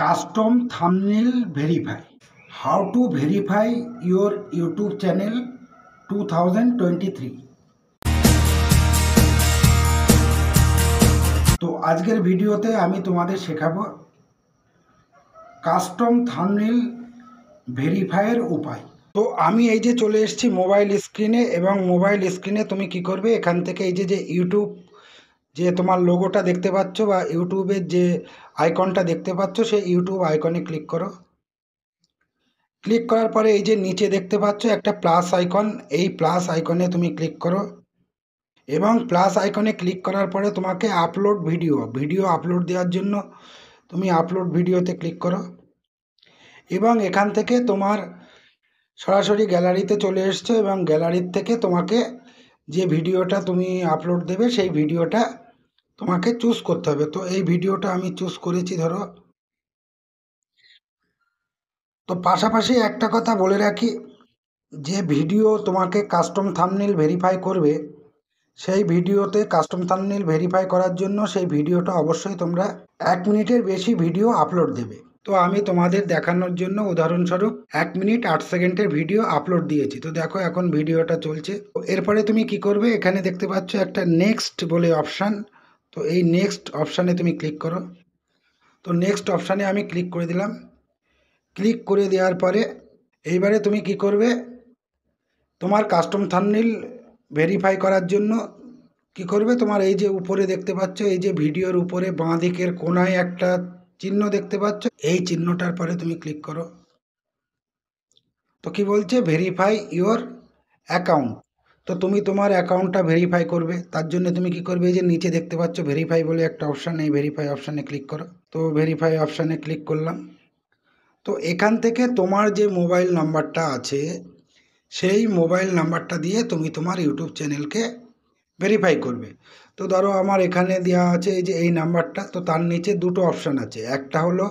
Custom thumbnail verify. How to verify your YouTube channel 2023. তো আজকের ভিডিওতে আমি তোমাদের শেখাবো কাস্টম থাম্বনেল ভেরিফাইয়ের উপায়। তো আমি এই যে চলে এসেছি মোবাইল স্ক্রিনে, এবং মোবাইল স্ক্রিনে তুমি কি করবে, এখান থেকে এই যে ইউটিউব যে তোমার লোগোটা দেখতে পাচ্ছ বা ইউটিউবের যে আইকনটা দেখতে পাচ্ছ, সেই ইউটিউব আইকনে ক্লিক করো। ক্লিক করার পরে এই যে নিচে দেখতে পাচ্ছ একটা প্লাস আইকন, এই প্লাস আইকনে তুমি ক্লিক করো, এবং প্লাস আইকনে ক্লিক করার পরে তোমাকে আপলোড ভিডিও আপলোড দেওয়ার জন্য তুমি আপলোড ভিডিওতে ক্লিক করো, এবং এখান থেকে তোমার সরাসরি গ্যালারিতে চলে এসছো, এবং গ্যালারির থেকে তোমাকে যে ভিডিওটা তুমি আপলোড দেবে সেই ভিডিওটা তোমাকে চুজ করতে হবে। তো এই ভিডিওটা আমি চুজ করেছি ধরো। তো পাশাপাশি একটা কথা বলে রাখি, যে ভিডিও তোমাকে কাস্টম থাম্বনেল ভেরিফাই করবে, সেই ভিডিওতে কাস্টম থাম্বনেল ভেরিফাই করার জন্য সেই ভিডিওটা অবশ্যই তোমরা 1 মিনিটের বেশি ভিডিও আপলোড দেবে। তো আমি তোমাদের দেখানোর জন্য উদাহরণস্বরূপ 1 মিনিট 8 সেকেন্ডের ভিডিও আপলোড দিয়েছি। তো দেখো এখন ভিডিওটা চলছে। এরপরে তুমি কি করবে, এখানে দেখতে পাচ্ছ একটা নেক্সট বলে অপশান। তো এই নেক্সট অপশানে তুমি ক্লিক করো। তো নেক্সট অপশানে আমি ক্লিক করে দিলাম। ক্লিক করে দেওয়ার পরে এইবারে তুমি কি করবে, তোমার কাস্টম থাম্বনেল ভেরিফাই করার জন্য কি করবে, তোমার এই যে উপরে দেখতে পাচ্ছ, এই যে ভিডিওর উপরে বাঁ দিকের কোনায় একটা চিহ্ন দেখতে পাচ্ছ, এই চিহ্নটার পরে তুমি ক্লিক করো। তো কি বলছে, ভেরিফাই ইওর অ্যাকাউন্ট। তো তুমি তোমার অ্যাকাউন্টটা ভেরিফাই করবে, তার জন্য তুমি কি করবে, এই যে নিচে দেখতে পাচ্ছ ভেরিফাই বলে একটা অপশান, এই ভেরিফাই অপশানে ক্লিক করো। তো ভেরিফাই অপশানে ক্লিক করলাম। তো এখান থেকে তোমার যে মোবাইল নাম্বারটা আছে, সেই মোবাইল নাম্বারটা দিয়ে তুমি তোমার ইউটিউব চ্যানেলকে ভেরিফাই করবে। তো ধরো আমার এখানে দেওয়া আছে এই যে এই নাম্বারটা, তো তার নিচে দুটো অপশান আছে, একটা হলো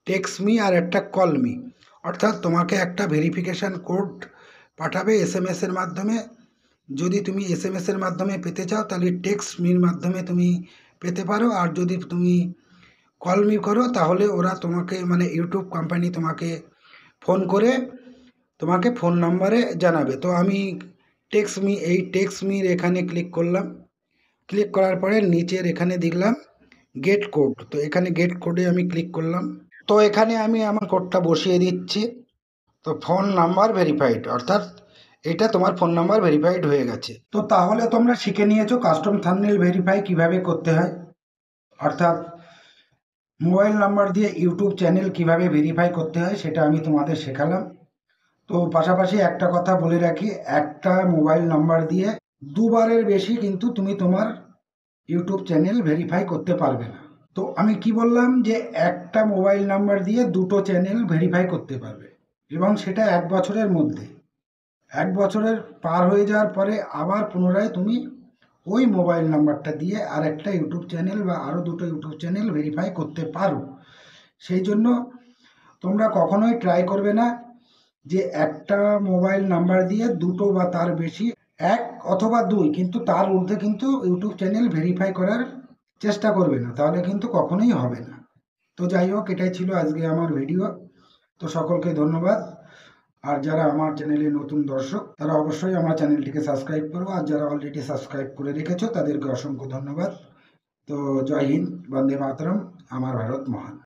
টেক্সট মি আর একটা কল মি। অর্থাৎ তোমাকে একটা ভেরিফিকেশান কোড পাঠাবে এসএমএসের মাধ্যমে। যদি তুমি এসএমএসের মাধ্যমে পেতে চাও তাহলে টেক্সট মির মাধ্যমে তুমি পেতে পারো, আর যদি তুমি কল মি করো তাহলে ওরা তোমাকে মানে ইউটিউব কোম্পানি তোমাকে ফোন করে তোমাকে ফোন নাম্বারে জানাবে। তো আমি টেক্সট মি, এই টেক্সট মির এখানে ক্লিক করলাম। ক্লিক করার পরে নিচের এখানে দেখলাম গেট কোড, তো এখানে গেট কোডে আমি ক্লিক করলাম। তো এখানে আমি আমার কোডটা বসিয়ে দিচ্ছি। তো ফোন নাম্বার ভেরিফাইড, অর্থাৎ এটা তোমার ফোন নাম্বার ভেরিফাইড হয়ে গেছে। তো তাহলে তোমরা শিখে নিয়েছো কাস্টম থাম্বনেল ভেরিফাই কিভাবে করতে হয়, অর্থাৎ মোবাইল নাম্বার দিয়ে ইউটিউব চ্যানেল কিভাবে ভেরিফাই করতে হয় সেটা আমি তোমাদের শেখালাম। তো পাশাপাশি একটা কথা বলে রাখি, একটা মোবাইল নাম্বার দিয়ে দুবারের বেশি কিন্তু তুমি তোমার ইউটিউব চ্যানেল ভেরিফাই করতে পারবে না। তো আমি কি বললাম, যে একটা মোবাইল নাম্বার দিয়ে দুটো চ্যানেল ভেরিফাই করতে পারবে, এবং সেটা 1 বছরের মধ্যে। 1 বছরের পার হয়ে যাওয়ার পরে আবার পুনরায় তুমি ওই মোবাইল নাম্বারটা দিয়ে আর একটা ইউটিউব চ্যানেল বা আরও দুটো ইউটিউব চ্যানেল ভেরিফাই করতে পারো। সেই জন্য তোমরা কখনোই ট্রাই করবে না যে একটা মোবাইল নাম্বার দিয়ে দুটো বা তার বেশি, 1 অথবা 2, কিন্তু তার ঊর্ধ্বে কিন্তু ইউটিউব চ্যানেল ভেরিফাই করার চেষ্টা করবে না, তাহলে কিন্তু কখনোই হবে না। তো যাই হোক, এটাই ছিল আজকে আমার ভিডিও। তো সকলকে ধন্যবাদ। আর যারা আমার চ্যানেলে নতুন দর্শক তারা অবশ্যই আমার চ্যানেলটিকে সাবস্ক্রাইব করো, আর যারা অলরেডি সাবস্ক্রাইব করে রেখেছো তাদেরকে অসংখ্য ধন্যবাদ। তো জয় হিন্দ, বন্দে মাতরম, আমার ভারত মহান।